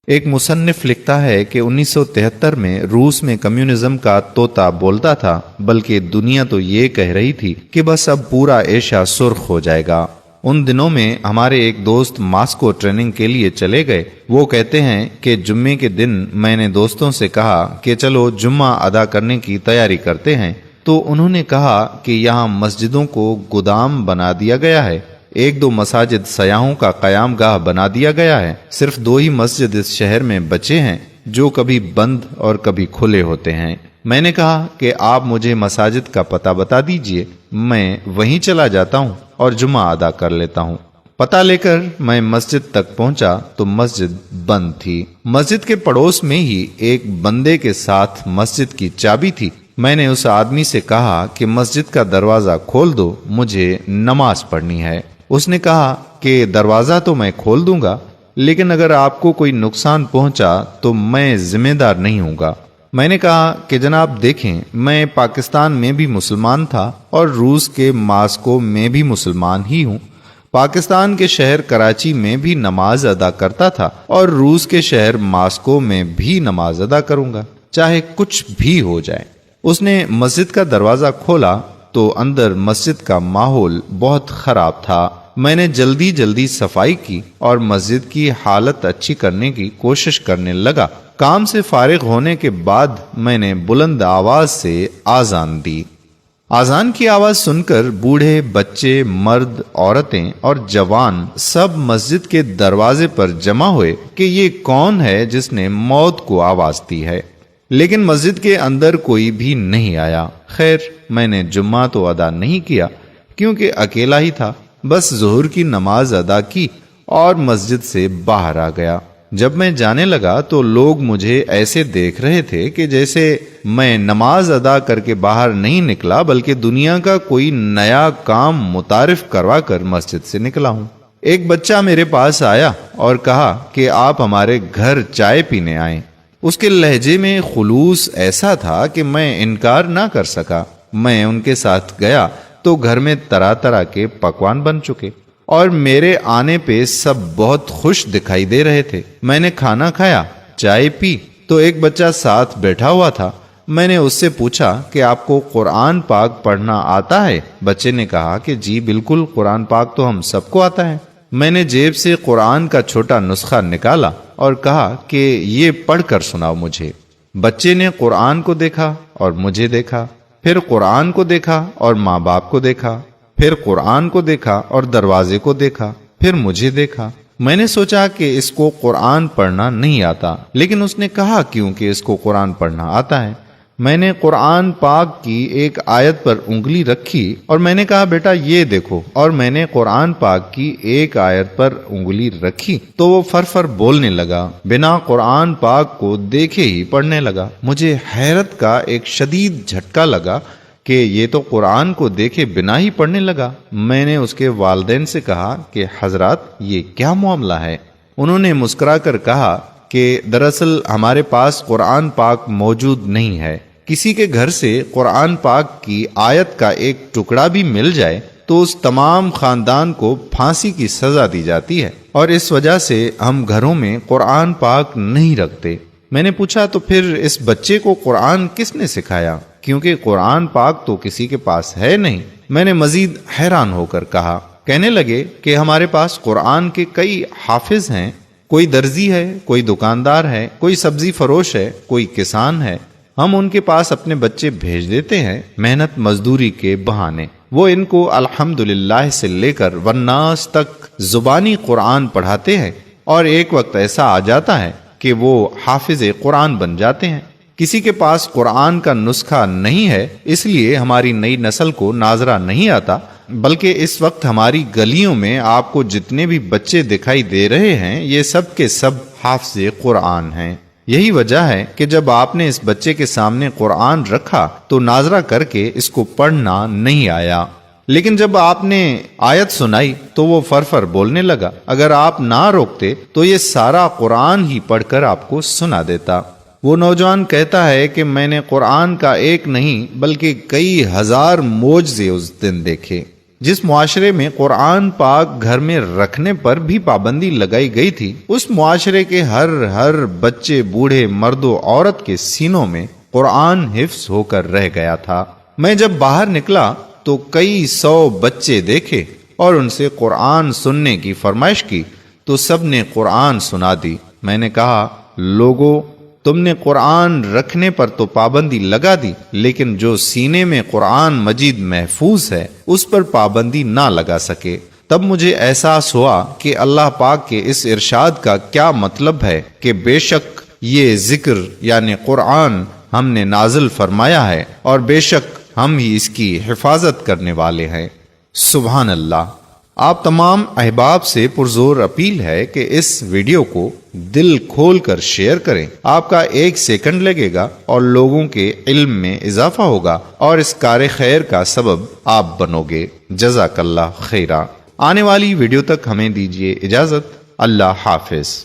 ایک مصنف لکھتا ہے کہ 1973 میں روس میں کمیونزم کا طوطا بولتا تھا، بلکہ دنیا تو یہ کہہ رہی تھی کہ بس اب پورا ایشیا سرخ ہو جائے گا۔ ان دنوں میں ہمارے ایک دوست ماسکو ٹریننگ کے لیے چلے گئے۔ وہ کہتے ہیں کہ جمعے کے دن میں نے دوستوں سے کہا کہ چلو جمعہ ادا کرنے کی تیاری کرتے ہیں، تو انہوں نے کہا کہ یہاں مسجدوں کو گودام بنا دیا گیا ہے، 1-2 مساجد سیاحوں کا قیام گاہ بنا دیا گیا ہے، صرف 2 ہی مسجد اس شہر میں بچے ہیں جو کبھی بند اور کبھی کھلے ہوتے ہیں۔ میں نے کہا کہ آپ مجھے مساجد کا پتہ بتا دیجئے، میں وہیں چلا جاتا ہوں اور جمعہ ادا کر لیتا ہوں۔ پتہ لے کر میں مسجد تک پہنچا تو مسجد بند تھی۔ مسجد کے پڑوس میں ہی ایک بندے کے ساتھ مسجد کی چابی تھی۔ میں نے اس آدمی سے کہا کہ مسجد کا دروازہ کھول دو، مجھے نماز پڑھنی ہے۔ اس نے کہا کہ دروازہ تو میں کھول دوں گا، لیکن اگر آپ کو کوئی نقصان پہنچا تو میں ذمہ دار نہیں ہوں گا۔ میں نے کہا کہ جناب دیکھیں، میں پاکستان میں بھی مسلمان تھا اور روس کے ماسکو میں بھی مسلمان ہی ہوں۔ پاکستان کے شہر کراچی میں بھی نماز ادا کرتا تھا اور روس کے شہر ماسکو میں بھی نماز ادا کروں گا، چاہے کچھ بھی ہو جائے۔ اس نے مسجد کا دروازہ کھولا تو اندر مسجد کا ماحول بہت خراب تھا۔ میں نے جلدی صفائی کی اور مسجد کی حالت اچھی کرنے کی کوشش کرنے لگا۔ کام سے فارغ ہونے کے بعد میں نے بلند آواز سے آذان دی۔ آذان کی آواز سن کر بوڑھے، بچے، مرد، عورتیں اور جوان سب مسجد کے دروازے پر جمع ہوئے کہ یہ کون ہے جس نے موت کو آواز دی ہے، لیکن مسجد کے اندر کوئی بھی نہیں آیا۔ خیر، میں نے جمعہ تو ادا نہیں کیا کیونکہ اکیلا ہی تھا، بس ظہر کی نماز ادا کی اور مسجد سے باہر آ گیا۔ جب میں جانے لگا تو لوگ مجھے ایسے دیکھ رہے تھے کہ جیسے میں نماز ادا کر کے باہر نہیں نکلا بلکہ دنیا کا کوئی نیا کام متعارف کروا کر مسجد سے نکلا ہوں۔ ایک بچہ میرے پاس آیا اور کہا کہ آپ ہمارے گھر چائے پینے آئیں۔ اس کے لہجے میں خلوص ایسا تھا کہ میں انکار نہ کر سکا۔ میں ان کے ساتھ گیا تو گھر میں طرح طرح کے پکوان بن چکے اور میرے آنے پہ سب بہت خوش دکھائی دے رہے تھے۔ میں نے کھانا کھایا، چائے پی تو ایک بچہ ساتھ بیٹھا ہوا تھا۔ میں نے اس سے پوچھا کہ آپ کو قرآن پاک پڑھنا آتا ہے؟ بچے نے کہا کہ جی بالکل، قرآن پاک تو ہم سب کو آتا ہے۔ میں نے جیب سے قرآن کا چھوٹا نسخہ نکالا اور کہا کہ یہ پڑھ کر سناؤ مجھے۔ بچے نے قرآن کو دیکھا اور مجھے دیکھا، پھر قرآن کو دیکھا اور ماں باپ کو دیکھا، پھر قرآن کو دیکھا اور دروازے کو دیکھا، پھر مجھے دیکھا۔ میں نے سوچا کہ اس کو قرآن پڑھنا نہیں آتا، لیکن اس نے کہا کیوں کہ اس کو قرآن پڑھنا آتا ہے۔ میں نے قرآن پاک کی ایک آیت پر انگلی رکھی اور میں نے کہا بیٹا یہ دیکھو، اور میں نے قرآن پاک کی ایک آیت پر انگلی رکھی تو وہ فر بولنے لگا، بنا قرآن پاک کو دیکھے ہی پڑھنے لگا۔ مجھے حیرت کا ایک شدید جھٹکا لگا کہ یہ تو قرآن کو دیکھے بنا ہی پڑھنے لگا۔ میں نے اس کے والدین سے کہا کہ حضرات یہ کیا معاملہ ہے؟ انہوں نے مسکرا کر کہا کہ دراصل ہمارے پاس قرآن پاک موجود نہیں ہے۔ کسی کے گھر سے قرآن پاک کی آیت کا ایک ٹکڑا بھی مل جائے تو اس تمام خاندان کو پھانسی کی سزا دی جاتی ہے، اور اس وجہ سے ہم گھروں میں قرآن پاک نہیں رکھتے۔ میں نے پوچھا تو پھر اس بچے کو قرآن کس نے سکھایا، کیونکہ قرآن پاک تو کسی کے پاس ہے نہیں۔ میں نے مزید حیران ہو کر کہا، کہنے لگے کہ ہمارے پاس قرآن کے کئی حافظ ہیں، کوئی درزی ہے، کوئی دکاندار ہے، کوئی سبزی فروش ہے، کوئی کسان ہے۔ ہم ان کے پاس اپنے بچے بھیج دیتے ہیں محنت مزدوری کے بہانے۔ وہ ان کو الحمدللہ سے لے کر والناس تک زبانی قرآن پڑھاتے ہیں، اور ایک وقت ایسا آ جاتا ہے کہ وہ حافظ قرآن بن جاتے ہیں۔ کسی کے پاس قرآن کا نسخہ نہیں ہے، اس لیے ہماری نئی نسل کو ناظرہ نہیں آتا، بلکہ اس وقت ہماری گلیوں میں آپ کو جتنے بھی بچے دکھائی دے رہے ہیں یہ سب کے سب حافظ قرآن ہیں۔ یہی وجہ ہے کہ جب آپ نے اس بچے کے سامنے قرآن رکھا تو ناظرہ کر کے اس کو پڑھنا نہیں آیا، لیکن جب آپ نے آیت سنائی تو وہ فر بولنے لگا۔ اگر آپ نہ روکتے تو یہ سارا قرآن ہی پڑھ کر آپ کو سنا دیتا۔ وہ نوجوان کہتا ہے کہ میں نے قرآن کا ایک نہیں بلکہ کئی ہزار معجزے اس دن دیکھے۔ جس معاشرے میں قرآن پاک گھر میں رکھنے پر بھی پابندی لگائی گئی تھی، اس معاشرے کے ہر بچے، بوڑھے، مرد و عورت کے سینوں میں قرآن حفظ ہو کر رہ گیا تھا۔ میں جب باہر نکلا تو کئی 100 بچے دیکھے اور ان سے قرآن سننے کی فرمائش کی تو سب نے قرآن سنا دی۔ میں نے کہا، لوگو، تم نے قرآن رکھنے پر تو پابندی لگا دی، لیکن جو سینے میں قرآن مجید محفوظ ہے اس پر پابندی نہ لگا سکے۔ تب مجھے احساس ہوا کہ اللہ پاک کے اس ارشاد کا کیا مطلب ہے کہ بے شک یہ ذکر یعنی قرآن ہم نے نازل فرمایا ہے اور بے شک ہم ہی اس کی حفاظت کرنے والے ہیں۔ سبحان اللہ۔ آپ تمام احباب سے پرزور اپیل ہے کہ اس ویڈیو کو دل کھول کر شیئر کریں۔ آپ کا 1 سیکنڈ لگے گا اور لوگوں کے علم میں اضافہ ہوگا اور اس کار خیر کا سبب آپ بنو گے۔ جزاک اللہ خیرہ۔ آنے والی ویڈیو تک ہمیں دیجیے اجازت۔ اللہ حافظ۔